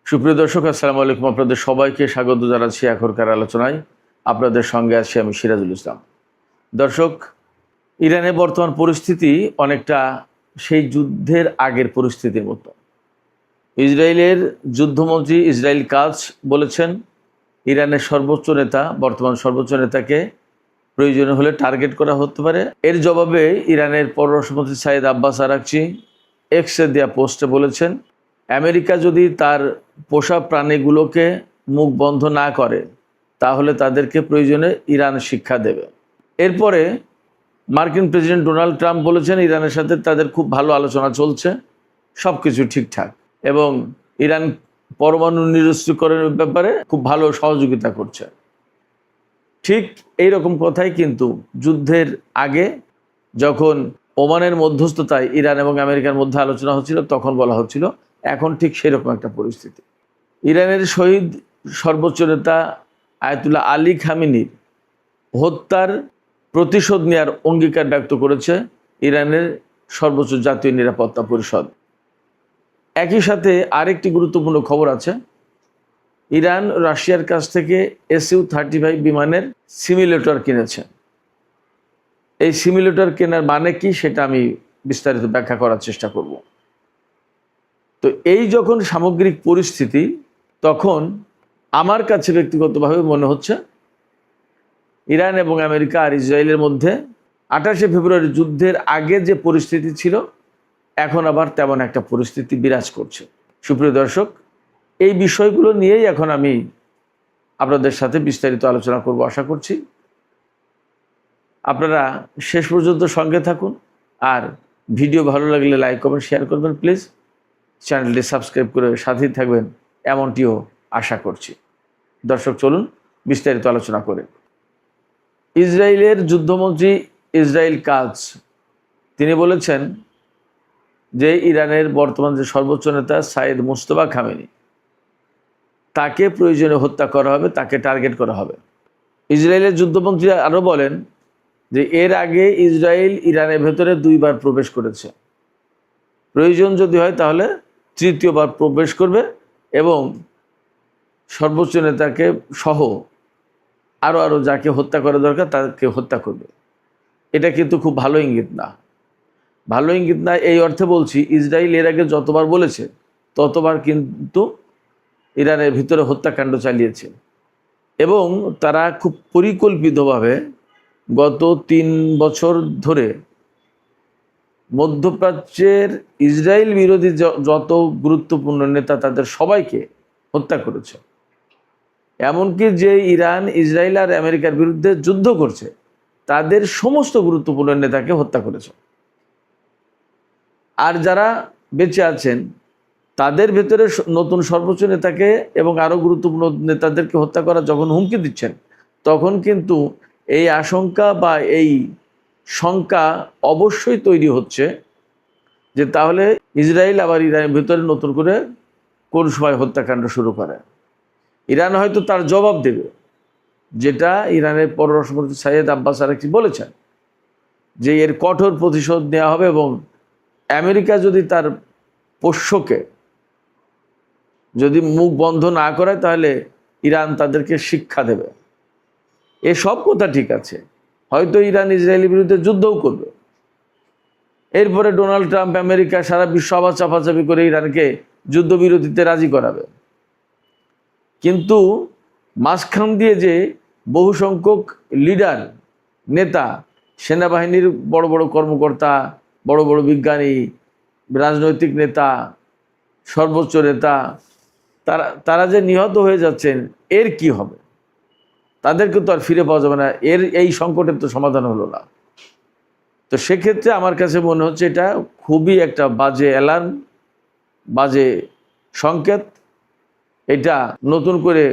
সুপ্রিয় দর্শক, আসসালামু আলাইকুম। আপনাদের সবাইকে স্বাগত জানাচ্ছি এখনকার আলোচনায়। আপনাদের সঙ্গে আছি আমি সিরাজুল ইসলাম। দর্শক, ইরানের বর্তমান পরিস্থিতি অনেকটা সেই যুদ্ধের আগের পরিস্থিতির মতো। ইসরায়েলের যুদ্ধমন্ত্রী ইসরায়েল কাজ বলেছেন, ইরানের সর্বোচ্চ নেতা, বর্তমান সর্বোচ্চ নেতাকে প্রয়োজন হলে টার্গেট করা হতে পারে। এর জবাবে ইরানের পররাষ্ট্রমন্ত্রী সাইদ আব্বাস আরাকচি এক্সে দেয়া পোস্টে বলেছেন, আমেরিকা যদি তার পোষা প্রাণীগুলোকে মুখ বন্ধ না করে তাহলে তাদেরকে প্রয়োজনে ইরান শিক্ষা দেবে। এরপরে মার্কিন প্রেসিডেন্ট ডোনাল্ড ট্রাম্প বলেছেন, ইরানের সাথে তাদের খুব ভালো আলোচনা চলছে, সব কিছু ঠিকঠাক, এবং ইরান পরমাণু নিরস্ত্রীকরণের ব্যাপারে খুব ভালো সহযোগিতা করছে। ঠিক এই রকম কথাই কিন্তু যুদ্ধের আগে যখন ওমানের মধ্যস্থতায় ইরান এবং আমেরিকার মধ্যে আলোচনা হচ্ছিল তখন বলা হচ্ছিল। এখন ঠিক সেরকম একটা পরিস্থিতি। ইরানের শহীদ সর্বোচ্চ নেতা আয়াতুল্লাহ আলী খামেনির হত্যার প্রতিশোধ নেওয়ার অঙ্গীকার ব্যক্ত করেছে ইরানের সর্বোচ্চ জাতীয় নিরাপত্তা পরিষদ। একই সাথে আরেকটি গুরুত্বপূর্ণ খবর আছে, ইরান রাশিয়ার কাছ থেকে SU-35 বিমানের সিমুলেটর কিনেছে। এই সিমুলেটর কেনার মানে কি সেটা আমি বিস্তারিত ব্যাখ্যা করার চেষ্টা করব। তো এই যখন সামগ্রিক পরিস্থিতি, তখন আমার কাছে ব্যক্তিগতভাবে মনে হচ্ছে ইরান এবং আমেরিকা আর ইসরায়েলের মধ্যে 28শে ফেব্রুয়ারি যুদ্ধের আগে যে পরিস্থিতি ছিল এখন আবার তেমন একটা পরিস্থিতি বিরাজ করছে। সুপ্রিয় দর্শক, এই বিষয়গুলো নিয়েই এখন আমি আপনাদের সাথে বিস্তারিত আলোচনা করব আশা করছি। আপনারা শেষ পর্যন্ত সঙ্গে থাকুন, আর ভিডিও ভালো লাগলে লাইক কমেন্ট শেয়ার করবেন প্লিজ। চ্যানেলটি সাবস্ক্রাইব করে সাথেই থাকবেন এমনটিও আশা করছি। দর্শক, চলুন বিস্তারিত আলোচনা করে। ইসরায়েলের যুদ্ধমন্ত্রী ইসরায়েল কাজ তিনি বলেছেন যে ইরানের বর্তমান যে সর্বোচ্চ নেতা সাইদ মুস্তফা খামেনি, তাকে প্রয়োজনে হত্যা করা হবে, তাকে টার্গেট করা হবে। ইসরায়েলের যুদ্ধমন্ত্রী আরও বলেন যে এর আগে ইসরায়েল ইরানের ভেতরে 2বার প্রবেশ করেছে, প্রয়োজন যদি হয় তাহলে 3য়বার প্রবেশ করবে এবং সর্বোচ্চ নেতাকে সহ আরও যাকে হত্যা করা দরকার তাকে হত্যা করবে। এটা কিন্তু খুব ভালো ইঙ্গিত না। ভালো ইঙ্গিত না এই অর্থে বলছি, ইসরায়েল এর আগে যতবার বলেছে ততবার কিন্তু ইরানের ভিতরে হত্যাকাণ্ড চালিয়েছে, এবং তারা খুব পরিকল্পিতভাবে গত 3 বছর ধরে মধ্যপ্রাচ্যের ইসরায়েল বিরোধী যত গুরুত্বপূর্ণ নেতা তাদের সবাইকে হত্যা করেছে। এমনকি যে ইরান ইসরায়েল আর আমেরিকার বিরুদ্ধে যুদ্ধ করছে তাদের সমস্ত গুরুত্বপূর্ণ নেতাকে হত্যা করেছে। আর যারা বেঁচে আছেন তাদের ভেতরে নতুন সর্বোচ্চ নেতাকে এবং আরও গুরুত্বপূর্ণ নেতাদেরকে হত্যা করা যখন হুমকি দিচ্ছেন, তখন কিন্তু এই আশঙ্কা বা এই শঙ্কা অবশ্যই তৈরি হচ্ছে যে তাহলে ইসরায়েল আবার ইরানের ভিতরে নতুন করে কোন সময় হত্যাকাণ্ড শুরু করে। ইরান হয়তো তার জবাব দেবে, যেটা ইরানের পররাষ্ট্রমন্ত্রী সাইদ আব্বাস আরাকচি বলেছেন যে এর কঠোর প্রতিশোধ নেওয়া হবে, এবং আমেরিকা যদি তার পোষ্যকে যদি মুখ বন্ধ না করে তাহলে ইরান তাদেরকে শিক্ষা দেবে। এসব কথা ঠিক আছে, হয়তো ইরান ইসরায়েলের বিরুদ্ধে যুদ্ধও করবে। এরপরে ডোনাল্ড ট্রাম্প আমেরিকা সারা বিশ্ব আবার চাপাচাপি করে ইরানকে যুদ্ধবিরতিতে রাজি করাবে। কিন্তু মাঝখান দিয়ে যে বহু সংখ্যক লিডার, নেতা, সেনাবাহিনীর বড় বড় কর্মকর্তা, বড় বড় বিজ্ঞানী, রাজনৈতিক নেতা, সর্বোচ্চ নেতা, তারা যে নিহত হয়ে যাচ্ছেন, এর কি হবে? তাদেরকে তো আর ফিরে পাওয়া যাবে না। এই সংকটের তো সমাধান হলো না। তো সেক্ষেত্রে আমার কাছে মনে হচ্ছে এটা খুবই একটা বাজে অ্যালার্ম, বাজে সংকেত। এটা নতুন করে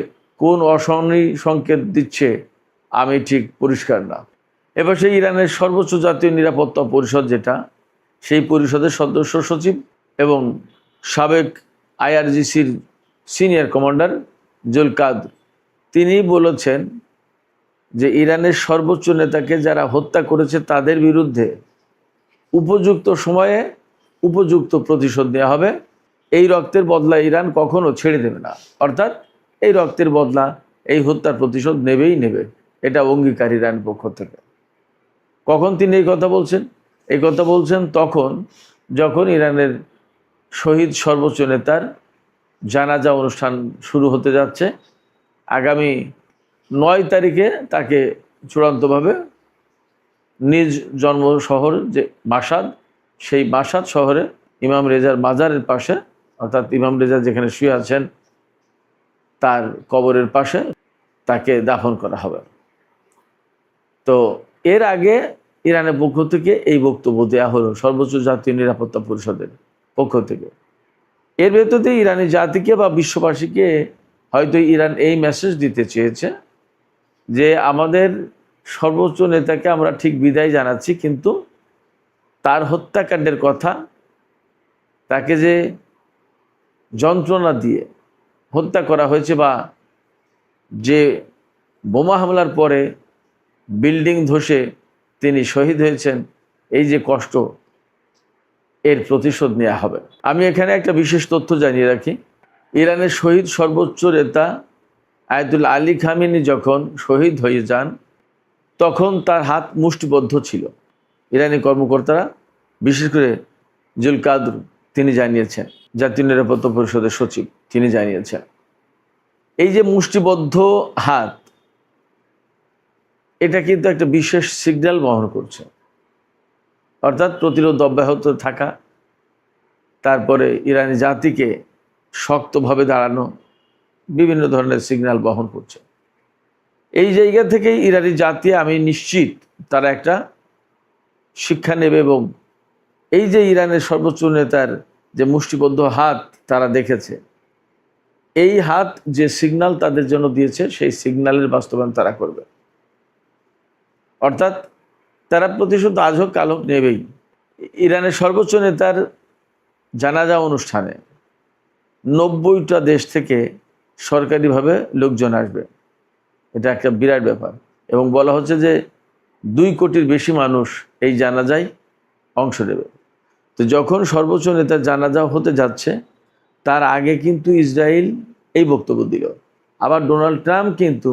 কোন অশনি সংকেত দিচ্ছে আমি ঠিক পরিষ্কার না। এবার সেই ইরানের সর্বোচ্চ জাতীয় নিরাপত্তা পরিষদ, যেটা সেই পরিষদের সদস্য সচিব এবং সাবেক IRGCর সিনিয়র কমান্ডার জুলকাদর, তিনি বলেছেন যে ইরানের সর্বোচ্চ নেতাকে যারা হত্যা করেছে তাদের বিরুদ্ধে উপযুক্ত সময়ে উপযুক্ত প্রতিশোধ নেওয়া হবে, এই রক্তের বদলা ইরান কখনো ছেড়ে দেবে না, অর্থাৎ এই রক্তের বদলা, এই হত্যার প্রতিশোধ নেবেই নেবে, এটা অঙ্গীকার ইরানের পক্ষ থেকে। কখন তিনি এই কথা বলছেন? এই কথা বলছেন তখন যখন ইরানের শহীদ সর্বোচ্চ নেতার জানাজা অনুষ্ঠান শুরু হতে যাচ্ছে। আগামী 9 তারিখে তাকে চূড়ান্তভাবে নিজ জন্ম শহর যে মাশাদ, সেই মাশাদ শহরে ইমাম রেজার মাজারের পাশে, অর্থাৎ ইমাম রেজা যেখানে শুয়ে আছেন তার কবরের পাশে তাকে দাফন করা হবে। তো এর আগে ইরানের পক্ষ থেকে এই বক্তব্য দেওয়া হলো সর্বোচ্চ জাতীয় নিরাপত্তা পরিষদের পক্ষ থেকে। এর ভেতরে ইরানি জাতিকে বা বিশ্ববাসীকে হয়তো ইরান এই মেসেজ দিতে চেয়েছে যে আমাদের সর্বোচ্চ নেতাকে আমরা ঠিক বিদায় জানাচ্ছি, কিন্তু তার হত্যাকাণ্ডের কথা, তাকে যে যন্ত্রণা দিয়ে হত্যা করা হয়েছে বা যে বোমা হামলার পরে বিল্ডিং ধসে তিনি শহীদ হয়েছেন, এই যে কষ্ট, এর প্রতিশোধ নেওয়া হবে। আমি এখানে একটা বিশেষ তথ্য জানিয়ে রাখি। ইরানের শহীদ সর্বোচ্চ নেতা আয়াতুল্লাহ আলী খামেনি যখন শহীদ হয়ে যান তখন তার হাত মুষ্টিবদ্ধ ছিল। ইরানি কর্মকর্তারা, বিশেষ করে জুলকাদর তিনি জানিয়েছেন, জাতীয় নিরাপত্তা পরিষদের সচিব তিনি জানিয়েছেন, এই যে মুষ্টিবদ্ধ হাত, এটা কিন্তু একটা বিশেষ সিগন্যাল বহন করছে, অর্থাৎ প্রতিরোধ অব্যাহত থাকা, তারপরে ইরানি জাতিকে শক্তভাবে দাঁড়ানো, বিভিন্ন ধরনের সিগন্যাল বহন করছে। এই জায়গা থেকে ইরানি জাতি, আমি নিশ্চিত তারা একটা শিক্ষা নেবে এবং এই যে ইরানের সর্বোচ্চ নেতার যে মুষ্টিবদ্ধ হাত তারা দেখেছে, এই হাত যে সিগন্যাল তাদের জন্য দিয়েছে সেই সিগন্যালের বাস্তবায়ন তারা করবে। অর্থাৎ তারা প্রতিশোধ আজ হোক কাল হোক নেবেই। ইরানের সর্বোচ্চ নেতার জানাজা অনুষ্ঠানে 90টা দেশ থেকে সরকারিভাবে লোকজন আসবে, এটা একটা বিরাট ব্যাপার। এবং বলা হচ্ছে যে 2 কোটির বেশি মানুষ এই জানাজায় অংশ নেবে। তো যখন সর্বোচ্চ নেতার জানাজা হতে যাচ্ছে তার আগে কিন্তু ইসরায়েল এই বক্তব্য দিল। আবার ডোনাল্ড ট্রাম্প কিন্তু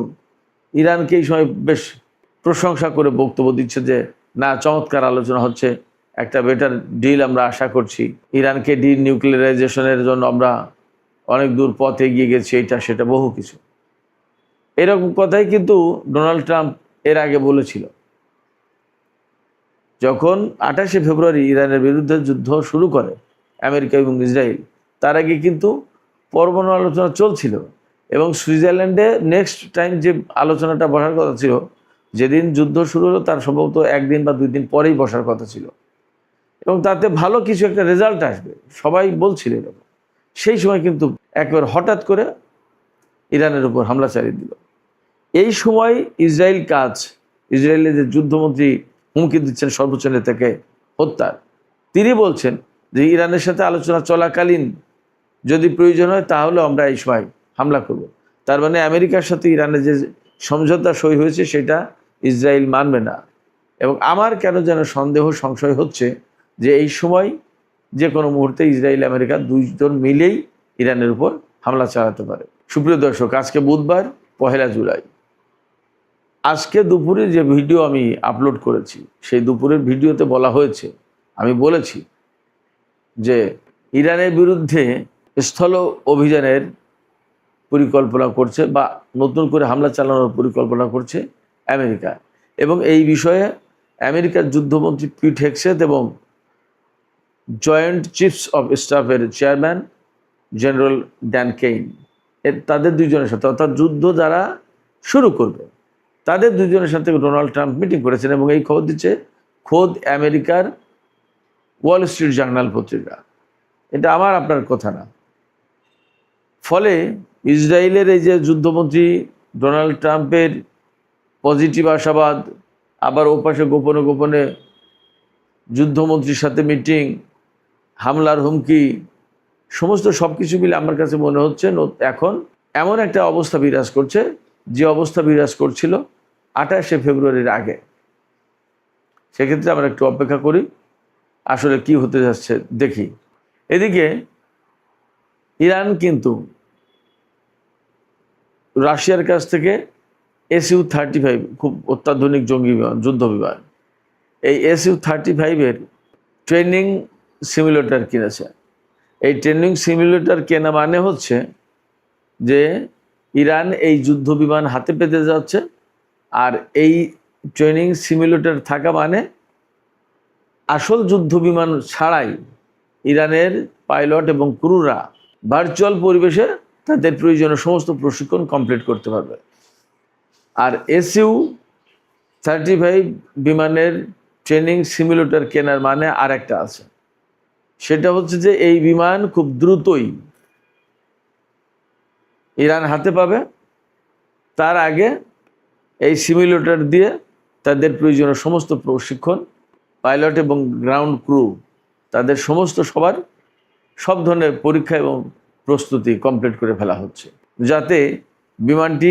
ইরানকে এই সময় বেশ প্রশংসা করে বক্তব্য দিচ্ছে যে না, চমৎকার আলোচনা হচ্ছে, একটা বেটার ডিল আমরা আশা করছি, ইরানকে ডিনিউক্লিয়ারাইজেশনের জন্য আমরা অনেক দূর পথ এগিয়ে গেছি, এইটা সেটা বহু কিছু। এরকম কথাই কিন্তু ডোনাল্ড ট্রাম্প এর আগে বলেছিল। যখন 28শে ফেব্রুয়ারি ইরানের বিরুদ্ধে যুদ্ধ শুরু করে আমেরিকা এবং ইসরায়েল, তার আগে কিন্তু পরমাণু আলোচনা চলছিল এবং সুইজারল্যান্ডে নেক্সট টাইম যে আলোচনাটা বসার কথা ছিল, যেদিন যুদ্ধ শুরু হলো তার সম্ভবত 1 দিন বা 2 দিন পরেই বসার কথা ছিল এবং তাতে ভালো কিছু একটা রেজাল্ট আসবে সবাই বলছিল এরকম। সেই সময় কিন্তু একবার হঠাৎ করে ইরানের উপর হামলা চালিয়ে দিল। এই সময় ইসরায়েলের যে যুদ্ধমন্ত্রী হুমকি দিচ্ছেন সর্বোচ্চ নেতাকে হত্যার, তিনি বলছেন যে ইরানের সাথে আলোচনা চলাকালীন যদি প্রয়োজন হয় তাহলে আমরা এই সময় হামলা করব। তার মানে আমেরিকার সাথে ইরানের যে সমঝোতা সই হয়েছে সেটা ইসরায়েল মানবে না। এবং আমার কেন যেন সন্দেহ সংশয় হচ্ছে যে এই সময় যে কোনো মুহূর্তে ইসরায়েল আমেরিকা 2 জন মিলেই ইরানের উপর হামলা চালাতে পারে। সুপ্রিয় দর্শক, আজকে বুধবার 1 জুলাই। আজকে দুপুরে যে ভিডিও আমি আপলোড করেছি সেই দুপুরের ভিডিওতে বলা হয়েছে, আমি বলেছি যে ইরানের বিরুদ্ধে স্থল অভিযানের পরিকল্পনা করছে বা নতুন করে হামলা চালানোর পরিকল্পনা করছে আমেরিকা। এবং এই বিষয়ে আমেরিকার যুদ্ধমন্ত্রী পিট হেগসেথ এবং জয়েন্ট চিফস অফ স্টাফের চেয়ারম্যান জেনারেল ড্যান কেইন, তাদের 2 জনের সাথে, অর্থাৎ যুদ্ধ যারা শুরু করবে তাদের 2 জনের সাথে ডোনাল্ড ট্রাম্প মিটিং করেছেন। এবং এই খবর দিচ্ছে খোদ আমেরিকার ওয়াল স্ট্রিট জার্নাল পত্রিকা, এটা আমার আপনার কথা না। ফলে ইসরায়েলের এই যে যুদ্ধমন্ত্রী ডোনাল্ড ট্রাম্পের পজিটিভ আশাবাদ, আবার ওপাশে গোপনে গোপনে যুদ্ধমন্ত্রীর সাথে মিটিং, হামলার হুমকি, সমস্ত সব কিছু মিলে আমার কাছে মনে হচ্ছে এখন এমন একটা অবস্থা বিরাজ করছে যে অবস্থা বিরাজ করছিল 28শে ফেব্রুয়ারির আগে। সেক্ষেত্রে আমরা একটু অপেক্ষা করি আসলে কি হতে যাচ্ছে দেখি। এদিকে ইরান কিন্তু রাশিয়ার কাছ থেকে SU-35 খুব অত্যাধুনিক জঙ্গি বিমান, যুদ্ধ বিমান, এই SU-35 ট্রেনিং সিমুলেটর কিনেছে। এই ট্রেনিং সিমুলেটর কেনা মানে হচ্ছে যে ইরান এই যুদ্ধ বিমান হাতে পেতে যাচ্ছে, আর এই ট্রেনিং সিমুলেটর থাকা মানে আসল যুদ্ধ বিমান ছাড়াই ইরানের পাইলট এবং ক্রুরা ভার্চুয়াল পরিবেশে তাদের প্রয়োজনীয় সমস্ত প্রশিক্ষণ কমপ্লিট করতে পারবে। আর SU-35 বিমানের ট্রেনিং সিমুলেটর কেনার মানে আর একটা আছে, সেটা হচ্ছে যে এই বিমান খুব দ্রুতই ইরান হাতে পাবে। তার আগে এই সিমুলেটর দিয়ে তাদের প্রয়োজনীয় সমস্ত প্রশিক্ষণ, পাইলট এবং গ্রাউন্ড ক্রু তাদের সমস্ত সব ধরনের পরীক্ষা এবং প্রস্তুতি কমপ্লিট করে ফেলা হচ্ছে, যাতে বিমানটি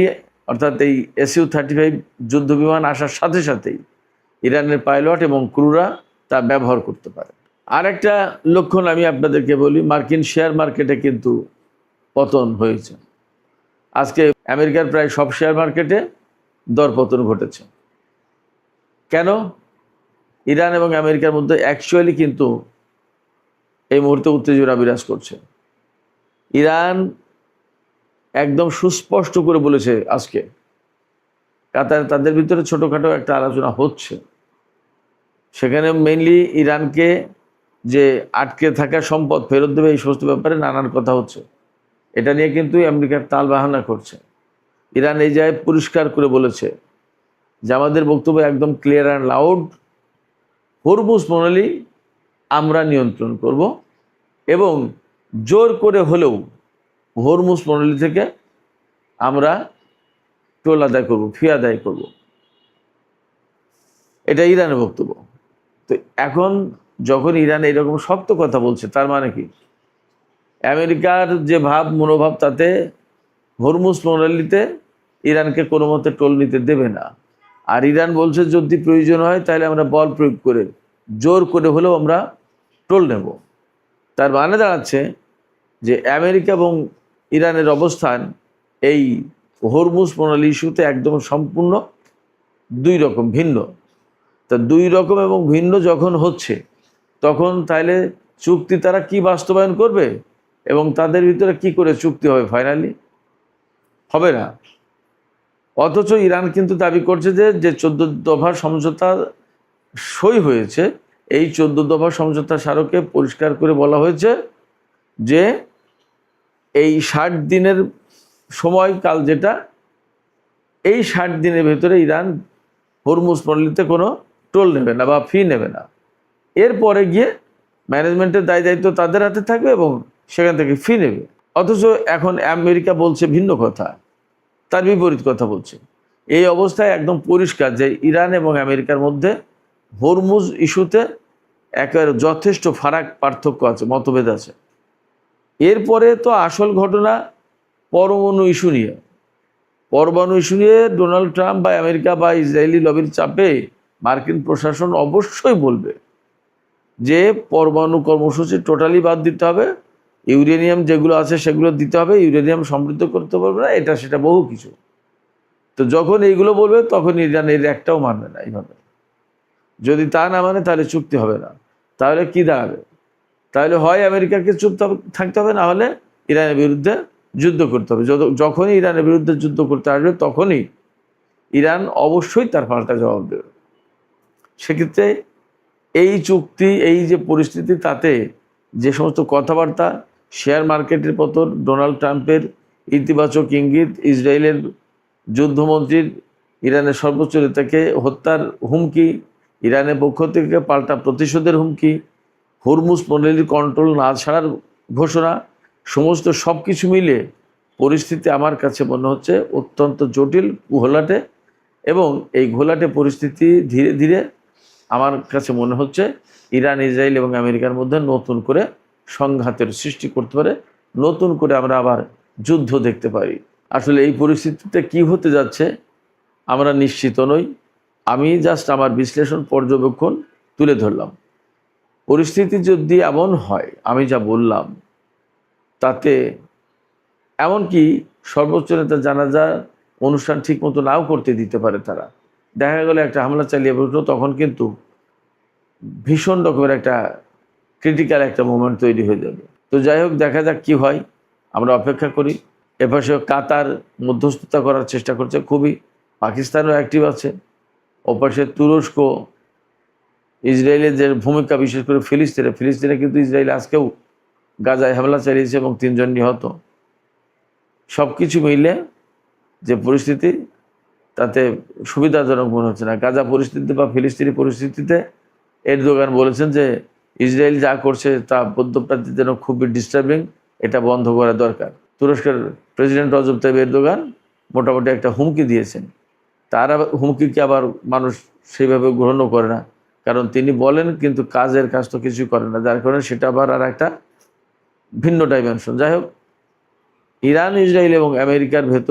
অর্থাৎ এই SU-35 যুদ্ধ বিমান আসার সাথে সাথেই ইরানের পাইলট এবং ক্রুরা তা ব্যবহার করতে পারে। আর একটা লক্ষণ আমি আপনাদেরকে বলি, মার্কিন শেয়ার মার্কেটে কিন্তু পতন হয়েছে। আজকে আমেরিকার প্রায় সব শেয়ার মার্কেটে দরপতন ঘটেছে। কেন? ইরান এবং আমেরিকার মধ্যে অ্যাকচুয়ালি কিন্তু এই মুহূর্তে উত্তেজনা বিরাজ করছে। ইরান একদম সুস্পষ্ট করে বলেছে আজকে, কাতার তাদের ভিতরে ছোটোখাটো একটা আলোচনা হচ্ছে, সেখানে মেইনলি ইরানকে যে আটকে থাকা সম্পদ ফেরত দেবে এই সমস্ত ব্যাপারে নানান কথা হচ্ছে। এটা নিয়ে কিন্তু আমেরিকার তাল বাহানা করছে। ইরান এই জায়গায় পরিষ্কার করে বলেছে যে আমাদের বক্তব্য একদম ক্লিয়ার অ্যান্ড লাউড, হরমুজ প্রণালী আমরা নিয়ন্ত্রণ করব এবং জোর করে হলেও হরমুজ প্রণালী থেকে আমরা টোল আদায় করব, ফি আদায় করব। এটা ইরানের বক্তব্য। তো এখন যখন ইরান এরকম শক্ত কথা বলছে, তার মানে কি আমেরিকার যে মনোভাব তাতে হরমুজ প্রণালীতে ইরানকে কোনো মতে টোল নিতে দেবে না। আর ইরান বলছে যদি প্রয়োজন হয় তাহলে আমরা বল প্রয়োগ করে জোর করে হলেও আমরা টোল নেব। তার মানে দাঁড়াচ্ছে যে আমেরিকা এবং ইরানের অবস্থান এই হরমুজ প্রণালী ইস্যুতে একদম সম্পূর্ণ দুই রকম ভিন্ন। তা দুই রকম এবং ভিন্ন যখন হচ্ছে, তখন তাহলে চুক্তি তারা কি বাস্তবায়ন করবে এবং তাদের ভিতরে কি করে চুক্তি হবে? ফাইনালি হবে না। অথচ ইরান কিন্তু দাবি করছে যে 14 দফা সমঝোতা সই হয়েছে, এই 14 দফা সমঝোতা স্মারকে পরিষ্কার করে বলা হয়েছে যে এই 60 দিনের সময়কাল, যেটা এই 60 দিনের ভেতরে ইরান হরমুজ প্রণালীতে কোনো টোল নেবে না বা ফি নেবে না। এরপরে গিয়ে ম্যানেজমেন্টের দায়িত্ব তাদের হাতে থাকবে এবং সেখান থেকে ফি নেবে। অথচ এখন আমেরিকা বলছে ভিন্ন কথা, তার বিপরীত কথা বলছে। এই অবস্থায় একদম পরিষ্কার যে ইরান এবং আমেরিকার মধ্যে হরমুজ ইস্যুতে একেবারে যথেষ্ট পার্থক্য আছে, মতভেদ আছে। এরপরে তো আসল ঘটনা পরমাণু ইস্যু নিয়ে। পরমাণু ইস্যু নিয়ে ডোনাল্ড ট্রাম্প বা আমেরিকা বা ইসরায়েলি লবির চাপে মার্কিন প্রশাসন অবশ্যই বলবে যে পরমাণু কর্মসূচি টোটালি বাদ দিতে হবে, ইউরেনিয়াম যেগুলো আছে সেগুলো দিতে হবে, ইউরেনিয়াম সমৃদ্ধ করতে পারবে না, এটা সেটা বহু কিছু। তো যখন এইগুলো বলবে তখন ইরান এর একটাও মানবে না। এইভাবে যদি তা না মানে তাহলে চুক্তি হবে না। তাহলে কি দাঁড়াবে? তাহলে হয় আমেরিকাকে চুপ থাকতে হবে, না হলে ইরানের বিরুদ্ধে যুদ্ধ করতে হবে। যখনই ইরানের বিরুদ্ধে যুদ্ধ করতে আসবে তখনই ইরান অবশ্যই তার পাল্টা জবাব দেবে। সেক্ষেত্রে এই চুক্তি, এই যে পরিস্থিতি, তাতে যে সমস্ত কথাবার্তা, শেয়ার মার্কেটের পতন, ডোনাল্ড ট্রাম্পের ইতিবাচক ইঙ্গিত, ইসরায়েলের যুদ্ধমন্ত্রীর ইরানের সর্বোচ্চ নেতাকে হত্যার হুমকি, ইরানের পক্ষ থেকে পাল্টা প্রতিশোধের হুমকি, হরমুজ প্রণালীর কন্ট্রোল না ছাড়ার ঘোষণা, সমস্ত সব কিছু মিলে পরিস্থিতি আমার কাছে মনে হচ্ছে অত্যন্ত জটিল, ঘোলাটে। এবং এই ঘোলাটে পরিস্থিতি ধীরে ধীরে আমার কাছে মনে হচ্ছে ইরান, ইসরায়েল এবং আমেরিকার মধ্যে নতুন করে সংঘাতের সৃষ্টি করতে পারে, নতুন করে আমরা আবার যুদ্ধ দেখতে পারি। আসলে এই পরিস্থিতিতে কি হতে যাচ্ছে আমরা নিশ্চিত নই। আমি জাস্ট আমার বিশ্লেষণ, পর্যবেক্ষণ তুলে ধরলাম। পরিস্থিতি যদি এমন হয়, আমি যা বললাম, তাতে এমনকি সর্বোচ্চ নেতা জানাজা অনুষ্ঠান ঠিক মতো নাও করতে দিতে পারে তারা। দেখা গেল একটা হামলা চালিয়ে বসলো, তখন কিন্তু ভীষণ রকমের একটা ক্রিটিক্যাল একটা মোমেন্ট তৈরি হয়ে যাবে। তো যাই হোক, দেখা যাক কি হয়, আমরা অপেক্ষা করি। এপাশে কাতার মধ্যস্থতা করার চেষ্টা করছে খুবই, পাকিস্তানও অ্যাক্টিভ আছে। ওপাশে তুরস্ক, ইসরায়েলের যে ভূমিকা, বিশেষ করে ফিলিস্তিনে কিন্তু ইসরায়েল আজকেও গাজায় হামলা চালিয়েছে এবং 3 জন নিহত। সব কিছু মিলে যে পরিস্থিতি, তাতে সুবিধাজনক মনে হচ্ছে না। গাজা পরিস্থিতি বা ফিলিস্তিনি পরিস্থিতিতে এরদোগান বলেছেন যে ইসরায়েল যা করছে তা মধ্যপ্রাচ্যের জন্য খুবই ডিস্টার্বিং, এটা বন্ধ করা দরকার। তুরস্কের প্রেসিডেন্ট রজব তাইয়িপ এরদোগান মোটামুটি একটা হুমকি দিয়েছেন। তার হুমকিকে আবার মানুষ সেইভাবে গ্রহণও করে না, কারণ তিনি বলেন কিন্তু কাজের কাজ তো কিছুই করেন না, যার কারণে সেটা আবার আর একটা ভিন্ন ডাইমেনশন। যাই হোক, ইরান, ইসরায়েল এবং আমেরিকার ভেতর